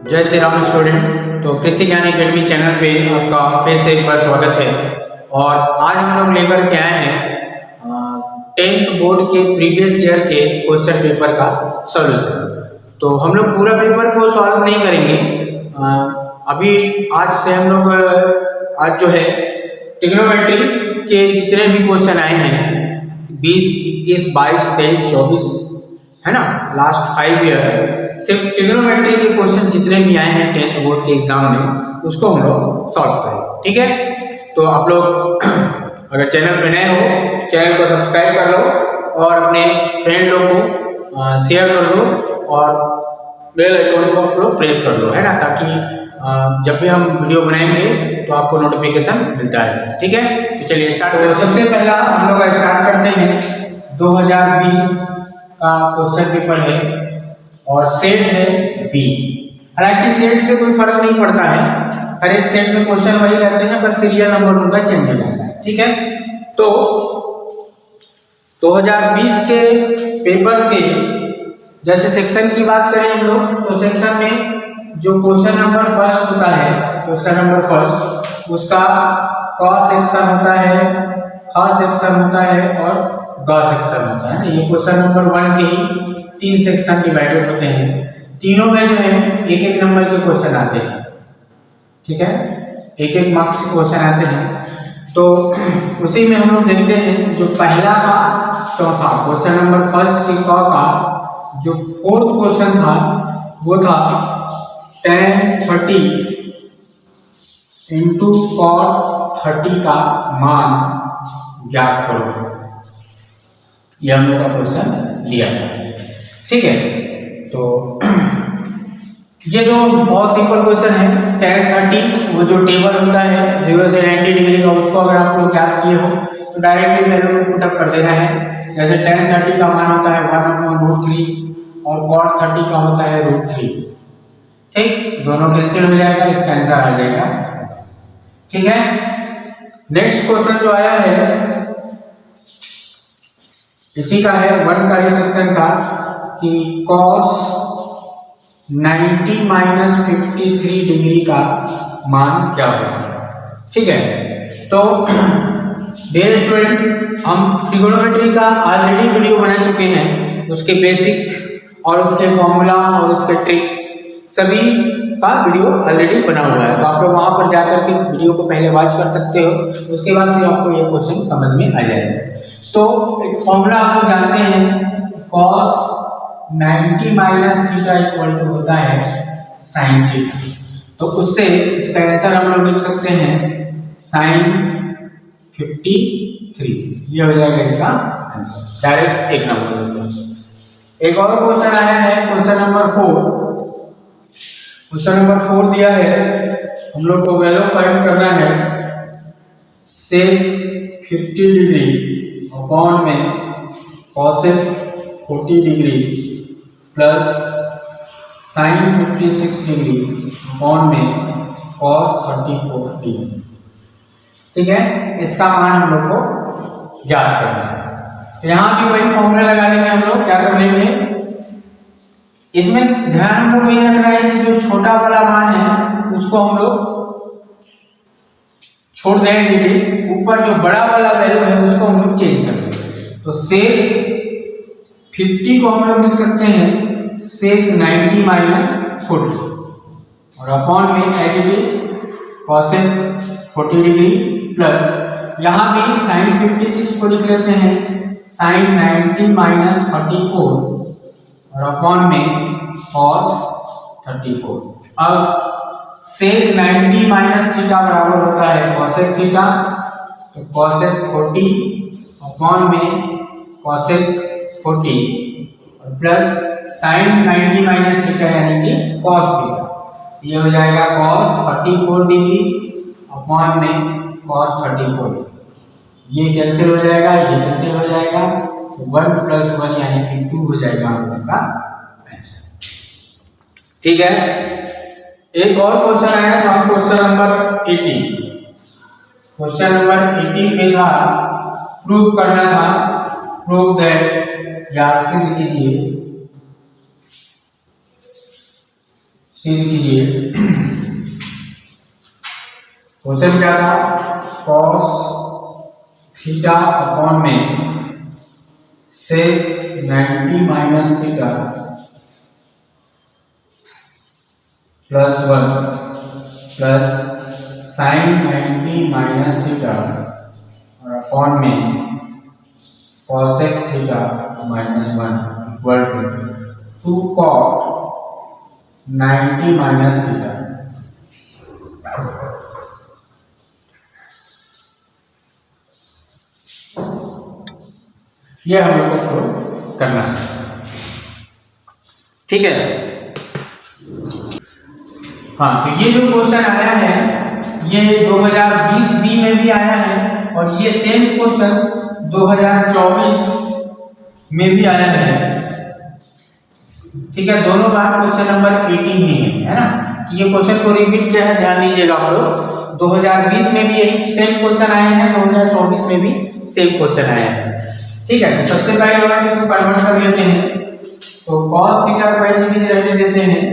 जय श्री राम स्टूडेंट। तो कृषि ज्ञान अकेडमी चैनल पे आपका फिर से एक बार स्वागत है। और आज हम लोग लेकर के आए हैं 10th बोर्ड के प्रीवियस ईयर के क्वेश्चन पेपर का सॉल्यूशन। तो हम लोग पूरा पेपर को सॉल्व नहीं करेंगे। अभी आज से हम लोग आज जो है ट्रिग्नोमेट्री के जितने भी क्वेश्चन आए हैं 20, 21, 22, 23, 24 है ना, लास्ट 5 ईयर सिर्फ ट्रिग्नोमेट्री के क्वेश्चन जितने भी आए हैं 10th बोर्ड के एग्जाम में उसको हम लोग सॉल्व करें। ठीक है, तो आप लोग अगर चैनल पे नए हो चैनल को सब्सक्राइब कर लो और अपने फ्रेंड लोग को शेयर कर दो और बेल आइकन को आप लोग प्रेस कर लो, है ना, ताकि जब भी हम वीडियो बनाएंगे तो आपको नोटिफिकेशन मिलता है। ठीक है, तो चलिए स्टार्ट करो। सबसे पहला हम लोग स्टार्ट करते हैं 2020 का क्वेश्चन पेपर है और सेट है बी। हालांकि सेट से कोई फर्क नहीं पड़ता है, हर एक सेट में क्वेश्चन वही रहते हैं, बस सीरियल नंबर उनका चेंज हो जाता है। ठीक है, तो 2020 के पेपर के जैसे सेक्शन की बात करें हम लोग तो सेक्शन में जो क्वेश्चन नंबर फर्स्ट होता है, क्वेश्चन नंबर फर्स्ट उसका क सेक्शन होता है, ख सेक्शन होता है और ग सेक्शन होता है ना। ये क्वेश्चन नंबर 1 के ही 3 सेक्शन डिवाइडेड होते हैं। तीनों में जो है एक एक नंबर के क्वेश्चन आते हैं। ठीक है, एक एक मार्क्स के क्वेश्चन आते हैं। तो उसी में हम लोग देखते हैं जो पहला का चौथा क्वेश्चन नंबर फर्स्ट के क का जो फोर्थ क्वेश्चन था वो था tan 30 इंटू cos 30 का मान ज्ञात करो। यह हम लोग का क्वेश्चन दिया था। ठीक है, तो ये जो बहुत सिंपल क्वेश्चन है tan 30 वो जो टेबल होता है 0 से 90 डिग्री का, उसको अगर आप लोग याद किए हो तो डायरेक्टली वैल्यू में पुटअप कर देना है। जैसे tan 30 का मान होता है 1/√3 और cot 30 का होता है √3। ठीक, दोनों कैंसिल हो जाएगा, इसका आंसर आ जाएगा। ठीक है, नेक्स्ट क्वेश्चन जो आया है इसी का है 1 का इस सेक्शन का कि cos 90 माइनस 53 डिग्री का मान क्या होगा। ठीक है, तो डियर स्टूडेंट हम ट्रिगोनोमेट्री का ऑलरेडी वीडियो बना चुके हैं, उसके बेसिक और उसके फॉर्मूला और उसके ट्रिक सभी का वीडियो ऑलरेडी बना हुआ है। तो आप लोग वहां पर जाकर के वीडियो को पहले वॉच कर सकते हो, उसके बाद फिर आपको ये क्वेश्चन समझ में आ जाएगा। तो एक फॉर्मूला आप लोग जानते हैं cos 90 minus theta equal to होता है साइन थीटा। तो उससे इसका आंसर हम लोग लिख सकते हैं साइन 53। ये हो जाएगा इसका आंसर, डायरेक्ट एक नंबर। एक और क्वेश्चन आया है क्वेश्चन नंबर 4। क्वेश्चन नंबर 4 दिया है, हम लोग को वैल्यू फाइंड करना है सेक 50 डिग्री अपॉन में cosec 40 degree plus sign 56 degree upon में कॉस 34 डिग्री। ठीक है, इसका मान हम लोग को ज्ञात करना है। तो यहाँ भी वही फॉर्मूला लगा लेंगे हम लोग। क्या कर लेंगे, इसमें ध्यान हम लोग को ये रखना है कि जो छोटा वाला मान है उसको हम लोग छोड़ देंगे जी, ऊपर जो बड़ा वाला वैल्यू है उसको हम लोग चेंज कर देंगे। तो सेक 50 को हम लोग लिख सकते हैं सेक 90 माइनस 40 और अपॉन में कॉसेक 40 डिग्री प्लस यहाँ भी साइन 56 को लिख लेते हैं साइन 90 माइनस 34 और अपॉन में cos 34। अब सेक 90 माइनस थीटा बराबर होता है cosec थीटा, तो cosec 40 अपॉन में cosec 40 और प्लस साइन 90 माइनस थीटा यानी कि cos थीटा। ये हो जाएगा cos 34 डिग्री अपॉन में cos 34। ये कैंसिल हो जाएगा, ये कैंसिल हो जाएगा, तो 1 + 1 यानी कि 2 हो जाएगा हम लोग का आंसर। ठीक है, एक और क्वेश्चन आया था क्वेश्चन नंबर 18। क्वेश्चन नंबर 18 में था प्रूव करना था, प्रूव दैट या सिद्ध कीजिए सिद्ध कीजिए। क्वेश्चन क्या था, cos थीटा अपॉन में sec 90 minus theta plus 1 plus sine 90 minus theta और अपॉन में cosec theta minus 1 equal to 2 cot 90 minus theta. ये हम लोग को करना है, ठीक है। हाँ, तो ये जो क्वेश्चन आया है ये 2020 बी में भी आया है और ये सेम क्वेश्चन 2024 में भी आया है, ठीक है। दोनों बार क्वेश्चन नंबर 18 ही है ना। ये क्वेश्चन को रिपीट किया है, ध्यान दीजिएगा आप लोग। 2020 में भी यही सेम क्वेश्चन आए हैं, 2024 में भी सेम क्वेश्चन आए हैं, ठीक है। तो सबसे पहले हम इसको कन्वर्ट कर लेते हैं। तो cos थीटा को एज इट इज रहने देते हैं,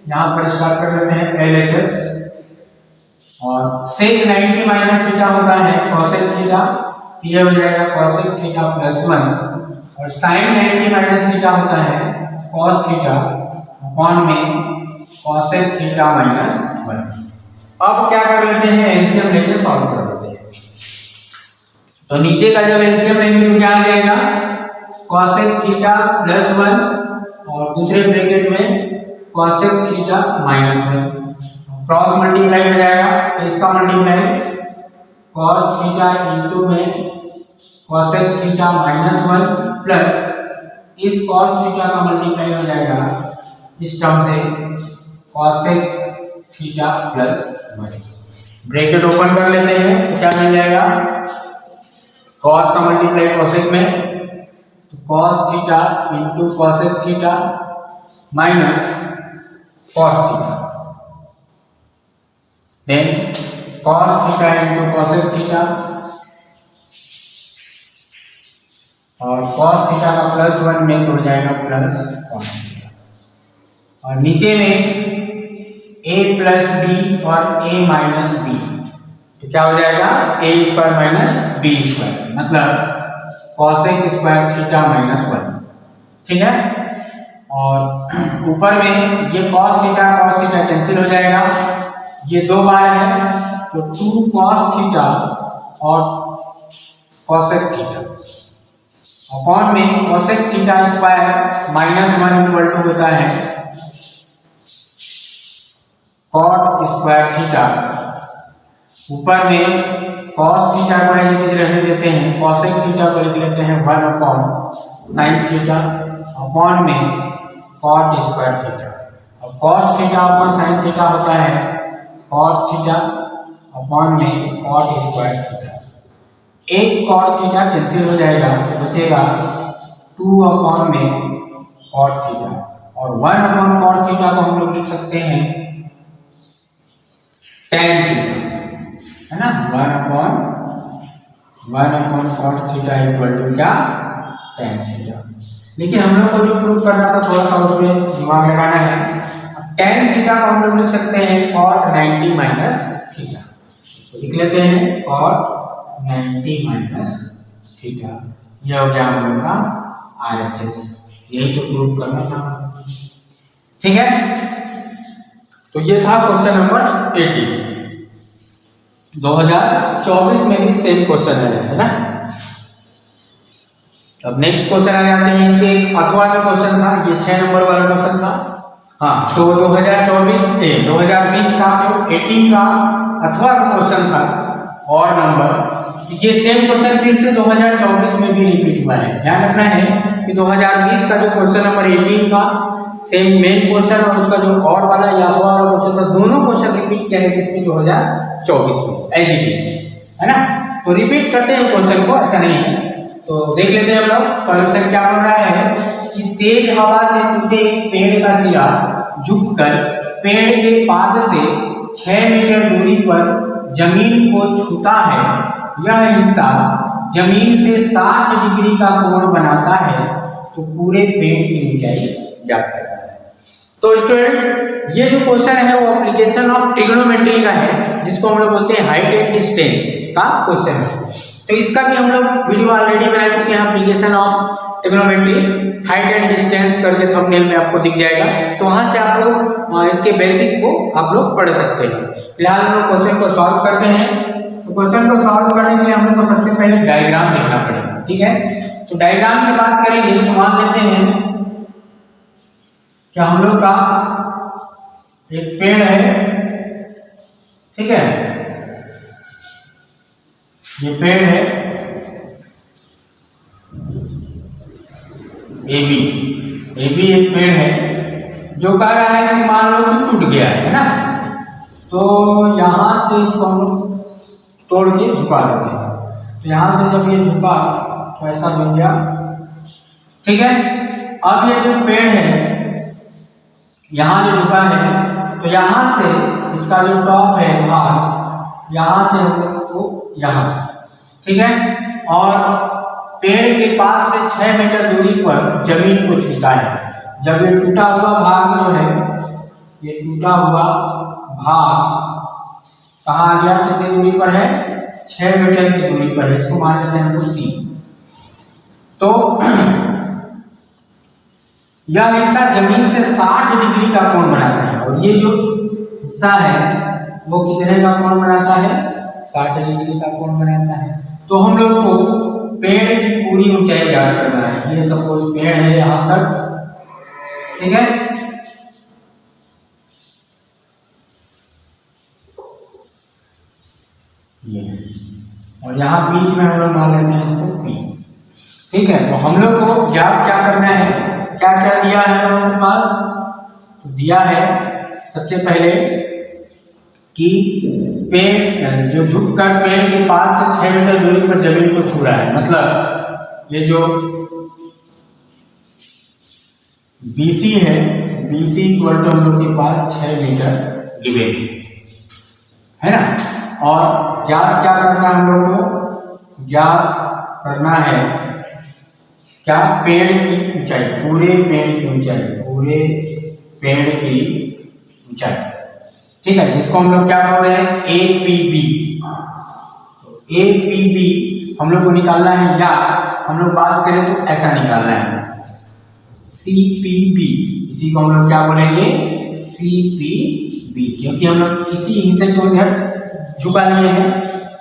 यहाँ पर स्टार्ट कर लेते हैं LHS और sec 90 माइनस थीटा होता है cosec थीटा, ये हो जाएगा cosec थीटा प्लस 1 और sin 90 माइनस थीटा होता है cos थीटा अपॉन में cosec थीटा माइनस 1। अब क्या कर लेते हैं, एलसीएम लेके सॉल्व कर लेते हैं। तो नीचे का जब एलसीएम लेंगे तो क्या आ जाएगा, cosec थीटा प्लस 1 और दूसरे ब्रैकेट में cosec theta minus 1, cross multiply हो जाएगा तो इसका मल्टीप्लाई cos थीटा इंटू में cosec थीटा माइनस 1 प्लस इस cos थीटा का मल्टीप्लाई हो जाएगा इस टर्म से cosec theta plus 1। Bracket open कर लेते हैं तो क्या मिल जाएगा, cos का मल्टीप्लाई cosec में तो cos theta into cosec theta minus cos theta, then cos theta into cosec theta और cos थीटा का प्लस 1 में हो जाएगा प्लस cos थीटा और नीचे में a प्लस बी और a माइनस बी, तो क्या हो जाएगा a square minus b square, मतलब cosec स्क्वायर थीटा माइनस 1, ठीक है। और ऊपर में ये cos थीटा कैंसिल हो जाएगा, ये दो बार है तो 2 cos थीटा और cosec थीटा अपॉन में cosec theta square minus 1 equal to होता है cot स्क्वायर थीटा। ऊपर में cos थीटा को एज इट इज रहने देते हैं, cosec थीटा को लिख लेते हैं 1 अपॉन sin थीटा अपॉन में cot स्क्वायर थीटा और cos theta upon sin theta होता है cot थीटा अपॉन में cot स्क्वायर थीटा। एक cot थीटा कैंसिल हो जाएगा तो बचेगा 2 अपॉन में cot थीटा और 1 अपॉन cot थीटा को हम लोग लिख सकते हैं tan थीटा, है ना। 1 upon cot theta equal to क्या, tan थीटा। लेकिन हम लोग को जो प्रूव करना था थोड़ा सा उसमें दिमाग लगाना है। tan थीटा को हम लोग लिख सकते हैं cot 90 माइनस थीटा, तो लिख लेते हैं cot 90 माइनस थीटा। यह हो गया हम लोग का RHS, यही तो प्रूव करना था, ठीक है। तो ये था क्वेश्चन नंबर 18। 2024 में भी सेम क्वेश्चन है ना। अब नेक्स्ट क्वेश्चन आ जाते हैं, इसके अथवा में क्वेश्चन था, ये 6 नंबर वाला क्वेश्चन था। हाँ, तो 2020 का जो 18 का अथवा का क्वेश्चन था और नंबर, ये सेम क्वेश्चन फिर से 2024 में भी रिपीट हुआ है। ध्यान रखना है कि 2020 का जो क्वेश्चन नंबर 18 का सेम मेन क्वेश्चन और उसका जो और वाला या अथवा वाला क्वेश्चन था, दोनों क्वेश्चन रिपीट किया है किसमें, 2024 में एज इट इज, है ना। तो रिपीट करते हैं क्वेश्चन को, ऐसा नहीं है। तो देख लेते हैं हम लोग सॉल्यूशन क्या बन रहा है कि तेज हवा से टूटे पेड़ का सिरा झुककर पेड़ के पाद से 6 मीटर दूरी पर जमीन को छूता है। यह हिस्सा जमीन से 60 डिग्री का कोण बनाता है, तो पूरे पेड़ की ऊंचाई ज्ञात करना है। तो स्टूडेंट ये जो क्वेश्चन है वो एप्लीकेशन ऑफ ट्रिग्नोमेट्री का है, जिसको हम लोग बोलते हैं हाइट एंड डिस्टेंस का क्वेश्चन है। तो इसका भी हम लोग वीडियो ऑलरेडी बना चुके हैं, application of trigonometry height and distance करके थंबनेल में आपको दिख जाएगा, तो वहां से आप लोग इसके बेसिक को आप लोग पढ़ सकते हैं। फिलहाल हम लोग क्वेश्चन को सॉल्व करते हैं। तो क्वेश्चन को सॉल्व करने के लिए हम लोग को सबसे पहले डायग्राम देखना पड़ेगा, ठीक है। तो डायग्राम की बात करेंगे तो मान लेते हैं कि हम लोग का एक पेड़ है, ठीक है, ये पेड़ है AB एक पेड़ है जो कह रहा है कि मान लो कि टूट गया है ना, तो यहां से इसको हम तोड़ के झुका देते हैं। तो यहां से जब ये झुका तो ऐसा बन गया, ठीक है। अब ये जो पेड़ है यहां जो झुका है, तो यहां से इसका जो टॉप है भाग, यहां से हम लोग को यहां, ठीक है, और पेड़ के पास से 6 मीटर दूरी पर जमीन को छूता है। जब ये टूटा हुआ भाग जो है, ये टूटा हुआ भाग कहाँ आ गया, कितनी दूरी पर है, 6 मीटर की दूरी पर है, इसको मान लेते हैं हमको C। तो यह हिस्सा जमीन से 60 डिग्री का कोण बनाता है, और ये जो हिस्सा है वो कितने का कोण बनाता है, 60 डिग्री का कोण बनाता है। तो हम लोग को पेड़ की पूरी ऊंचाई ज्ञात करना है। ये सपोज पेड़ है यहां तक, ठीक है, ये, और यहाँ बीच में हम लोग मान लेते हैं इसको P, ठीक है। तो हम लोग को ज्ञात क्या करना है, क्या क्या दिया है हम लोगों के पास, तो दिया है सबसे पहले कि पेड़ जो झुककर पेड़ के पास से 6 मीटर दूरी पर जमीन को छू रहा है, मतलब ये जो BC है, BC इक्वल टू हम लोग के पास 6 मीटर गिवन है ना। और ज्ञात क्या करना है हम लोग को, ज्ञात करना है क्या, पेड़ की ऊंचाई, पूरे पेड़ की ऊंचाई, पूरे पेड़ की ऊंचाई, ठीक है, जिसको हम लोग क्या बोल रहे हैं, APB। तो APB हम लोग को निकालना है, या हम लोग बात करें तो ऐसा निकालना है CPB, इसी को हम लोग क्या बोलेंगे, CPB, क्योंकि हम लोग इसी हिस्से को इधर झुका लिए हैं।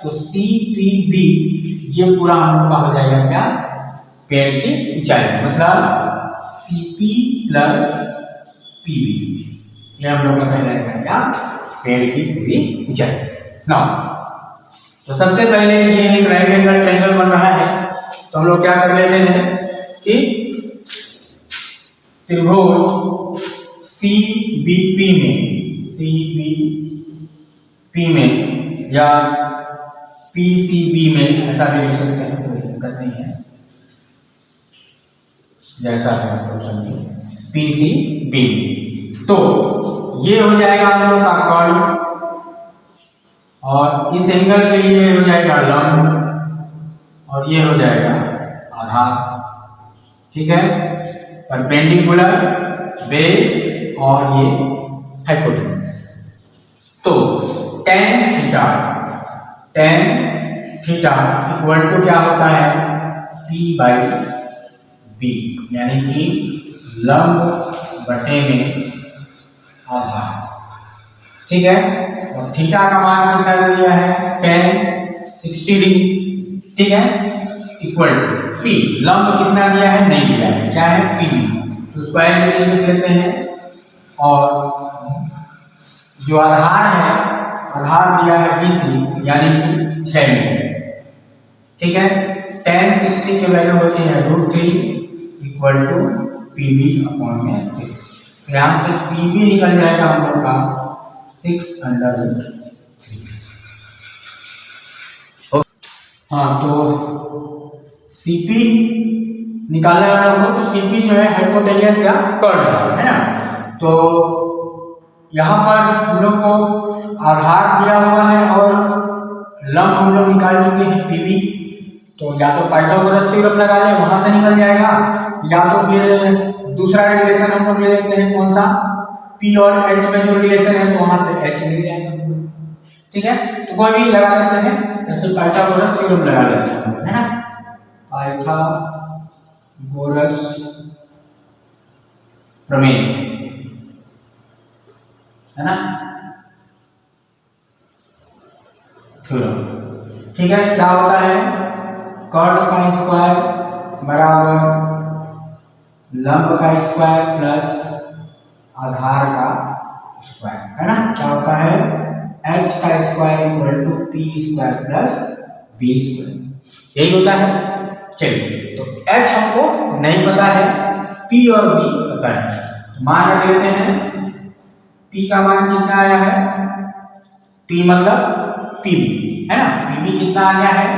तो CPB ये पूरा हम लोग का हो जाएगा क्या, पेड़ की ऊंचाई, मतलब CP प्लस PB, ये हम लोग का कहलाएगा क्या, पेड़ की पूरी ऊंचाई। ना तो सबसे पहले ये एक राइट एंगल ट्रायंगल बन रहा है, तो हम लोग क्या कर लेते हैं कि त्रिभुज CBP में या PCB में, ऐसा भी लिख सकते हैं, कोई दिक्कत नहीं है, जैसा है आप समझिए, PCB। तो ये हो जाएगा हम लोग का कर्व, और इस एंगल के लिए हो जाएगा लंब, और ये हो जाएगा आधार, ठीक है, परपेंडिकुलर, बेस और ये हाइपोटेन्यूज। तो tan थीटा इक्वल टू क्या होता है, P/B, यानी कि लंब बटे में आधार, ठीक है। और थीटा का मान कितना दिया है, tan 60 डिग्री, ठीक है, इक्वल टू P, लंब कितना दिया है, नहीं दिया है, क्या है, PB, तो स्क्वायर लिख लेते हैं। और जो आधार है, आधार दिया है BC, यानी कि 6 मीटर, ठीक है। tan 60 की वैल्यू होती है √3 इक्वल टू PB/6। यहाँ से PB निकल जाएगा हम लोग का 6√3। हाँ, तो CP निकालना है हम लोग को, तो CP जो है हाइपोटेन्यूज या कर्व है ना। तो यहाँ पर हम लोग को आधार दिया हुआ है और लंब हम लोग निकाल चुके हैं PB, तो या तो पाइथागोरस थ्योरम लगा लें, वहां से निकल जाएगा, या तो फिर दूसरा रिलेशन हम लोग ले लेते हैं, कौन सा, P और H में जो रिलेशन है तो वहां से H मिल जाएगा। ठीक है, तो कोई भी लगा लेते हैं, जैसे पाइथागोरस थ्योरम लगा लेते हैं, है ना, पाइथागोरस प्रमेय, है ना, थ्योरम। ठीक है, क्या होता है, कर्ण का स्क्वायर बराबर लंब का स्क्वायर प्लस आधार का स्क्वायर, है ना, क्या होता है, h का square equal to p square plus b square, यही होता है। चलिए, तो h हमको नहीं पता है, p और b पता है, मान रख लेते हैं। p का मान कितना आया है, p मतलब pb, है ना, pb कितना आ गया है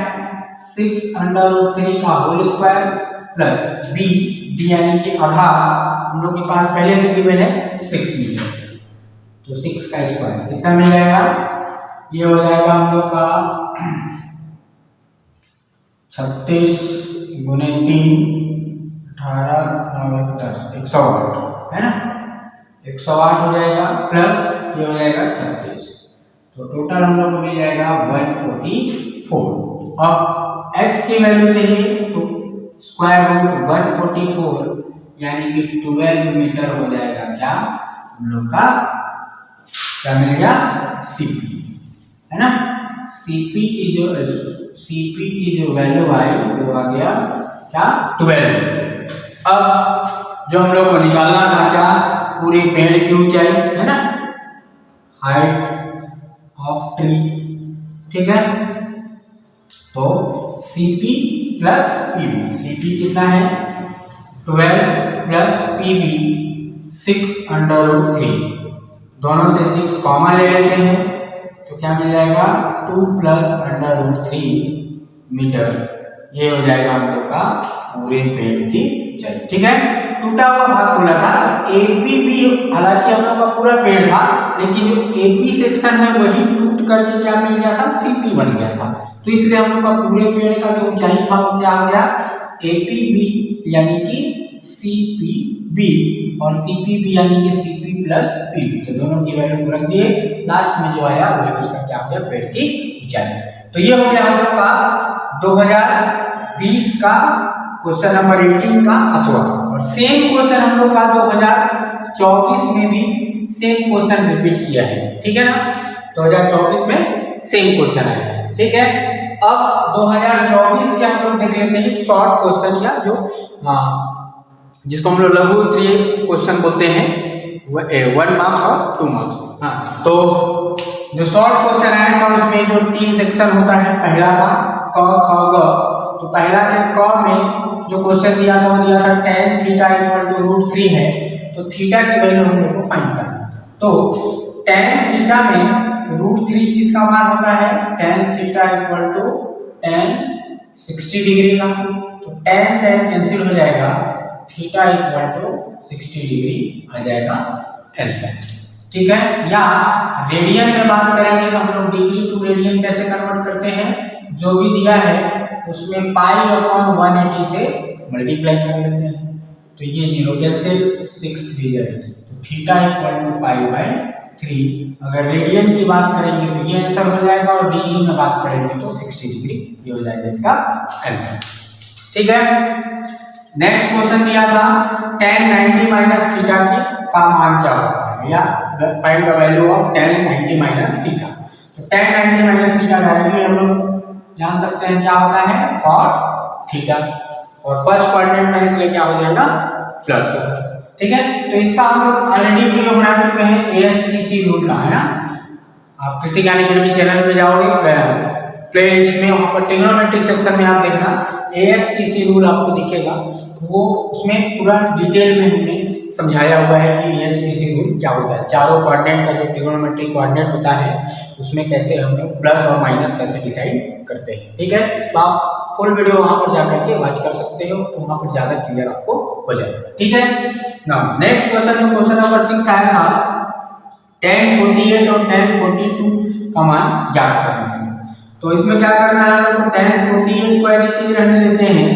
6√3 का होल स्क्वायर प्लस b यानी कि आधार हम लोग के पास पहले से गिवन है 6 मिल जाएगा, तो 6 का स्क्वायर कितना मिल जाएगा, ये हो जाएगा हम लोग का 36 गुने 3 18 9 10 108, है ना, 108 हो जाएगा प्लस ये हो जाएगा 36, तो टोटल हम लोग को मिल जाएगा 144। अब h की वैल्यू चाहिए तो स्क्वायर रूट 144 यानी कि 12 मीटर हो जाएगा, क्या हम लोग का क्या मिल गया, Cp, है ना, Cp की जो वैल्यू आई वो आ गया क्या 12। अब जो हम लोग को निकालना था क्या, पूरे पेड़ की ऊंचाई, है ना, हाइट ऑफ ट्री। ठीक है, तो Cp प्लस Pb, Cp कितना है 12 प्लस Pb 6√3, दोनों से 6 कॉमन ले लेते हैं तो क्या मिल जाएगा 2 प्लस √3 मीटर, ये हो जाएगा हम लोग का पूरे पेड़ की ऊंचाई। ठीक है, टूटा हुआ भाग बोला था, एपी भी हालांकि हम लोग का पूरा पेड़ था, लेकिन जो एपी सेक्शन है वही टूट करके क्या मिल गया था, सीपी बन गया था, तो इसलिए हम लोग का पूरे पेड़ का जो ऊंचाई था वो क्या हो गया, एपीबी यानी कि सीपीबी, और सीपीबी यानी कि सीपी प्लस पीबी, तो दोनों की वैल्यू रख दिए, लास्ट में जो आया वही उसका क्या हो गया, पेड़ की ऊंचाई। तो ये हो गया हम लोग का 2020 का क्वेश्चन नंबर 18 का अथवा, और सेम क्वेश्चन हम लोग का 2024 में भी सेम क्वेश्चन रिपीट किया है। ठीक है ना, 2024 में सेम क्वेश्चन आया है। ठीक है, अब 2024 के हम लोग देख लेते हैं शॉर्ट क्वेश्चन, या जो जिसको हम लोग लघु उत्तरीय क्वेश्चन बोलते हैं, 1 मार्क्स और 2 मार्क्स। हाँ, तो जो शॉर्ट क्वेश्चन आया था उसमें जो 3 सेक्शन होता है, पहला था क ख ग, तो पहला के क में जो क्वेश्चन दिया था वो दिया था tan थीटा इक्वल टू √3 है, तो थीटा की वैल्यू हम लोग को फाइंड करना है। तो tan थीटा में √3 किसका मान होता है, tan theta equal to tan 60 degree का, तो tan कैंसिल हो जाएगा, थीटा इक्वल टू 60 डिग्री आ जाएगा आंसर। ठीक है, या रेडियन में बात करेंगे तो हम लोग डिग्री टू रेडियन कैसे कन्वर्ट करते हैं, जो भी दिया है उसमें π/180 से मल्टीप्लाई कर लेते हैं, तो ये 0 कैंसिल 6 3 जाएगा, तो थीटा इक्वल टू π/3। अगर रेडियन की बात करेंगे तो ये आंसर हो जाएगा, और डिग्री में बात करेंगे तो 60 डिग्री, ये हो जाएगा इसका आंसर। ठीक है, नेक्स्ट क्वेश्चन दिया था tan 90 माइनस थीटा का मान क्या होता है, या find the value of tan 90 minus theta. तो tan 90 माइनस थीटा डायरेक्टली हम लोग जान सकते हैं क्या होता है, cot थीटा, और फर्स्ट क्वाड्रेंट में इसलिए क्या हो जाएगा, प्लस होगा। ठीक है, तो इसका हम लोग ऑलरेडी वीडियो बना चुके हैं ASTC रूल का, है ना, आप कृषि ज्ञान एकेडमी चैनल पे जाओगे प्लेलिस्ट में, वहां पर ट्रिग्नोमेट्री सेक्शन में आप देखना ASTC रूल आपको दिखेगा, वो उसमें पूरा डिटेल में हमने समझाया हुआ है कि ASTC रूल क्या होता है, चारों कोऑर्डिनेट का जो ट्रिग्नोमेट्री कोऑर्डिनेट होता है उसमें कैसे हम लोग प्लस और माइनस कैसे डिसाइड करते हैं। ठीक है, तो आप फुल वीडियो वहां पर जाकर के वॉच कर सकते हो, तो वहां पर ज्यादा क्लियर आपको हो जाएगा। ठीक है, नाउ नेक्स्ट क्वेश्चन, जो क्वेश्चन नंबर 6 आया था, tan 48 और tan 42 का मान ज्ञात करना है। तो इसमें क्या करना है, तो tan 48 को एज इट इज रहने देते हैं,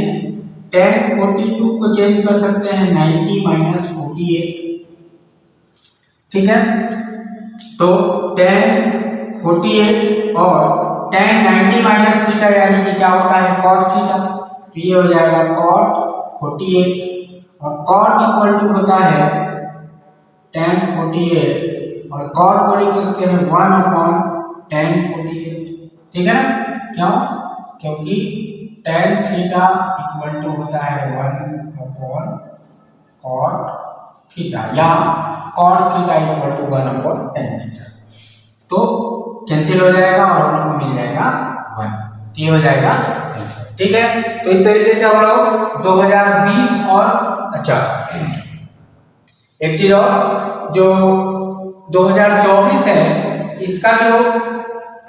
tan 42 को चेंज कर सकते हैं 90 - 48, ठीक है। तो tan 48 और tan 90 माइनस थीटा यानी कि क्या होता है cot थीटा, तो ये हो जाएगा cot 48 और cot इक्वल टू होता है tan 48 और cot को लिख सकते हैं 1/tan 48, ठीक है ना। क्यों? क्योंकि tan थीटा इक्वल टू होता है 1/cot थीटा या cot theta equal to 1/tan theta, तो कैंसिल हो जाएगा और हम लोग को मिल जाएगा 1, ये हो जाएगा, ठीक है। तो इस तरीके से हम लोग 2020 और अच्छा एक चीज और, जो 2024 है इसका जो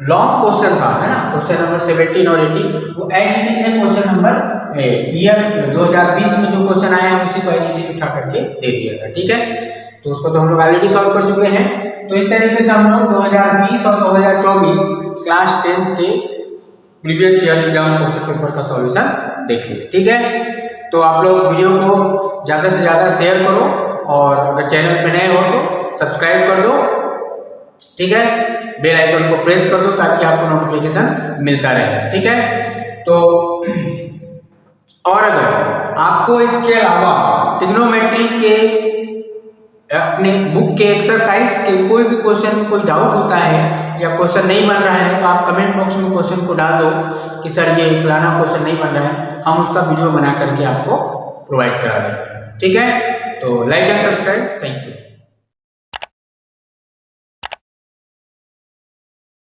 लॉन्ग क्वेश्चन था है ना, क्वेश्चन नंबर 17 और 18, वो एज इट इज है क्वेश्चन नंबर ईयर 2020 में जो क्वेश्चन आया है उसी को एज इट इज उठा करके दे दिया था, ठीक है। तो उसको तो हम लोग ऑलरेडी सॉल्व कर चुके हैं। तो इस तरीके से हम लोग 2020 और 2024 क्लास 10 के previous year exam question paper का सॉल्यूशन देख लिए, ठीक है। तो आप लोग वीडियो को ज़्यादा से ज़्यादा शेयर करो और अगर चैनल पे नए हो तो सब्सक्राइब कर दो, ठीक है। बेल आइकन को प्रेस कर दो ताकि आपको नोटिफिकेशन मिलता रहे, ठीक है। तो और अगर आपको इसके अलावा ट्रिग्नोमेट्री के अपने बुक के एक्सरसाइज के कोई भी क्वेश्चन में कोई डाउट होता है या क्वेश्चन नहीं बन रहा है तो आप कमेंट बॉक्स में क्वेश्चन को डाल दो कि सर ये फलाना क्वेश्चन नहीं बन रहा है, हम उसका वीडियो बना करके आपको प्रोवाइड करा देंगे, ठीक है। तो like and subscribe, thank you.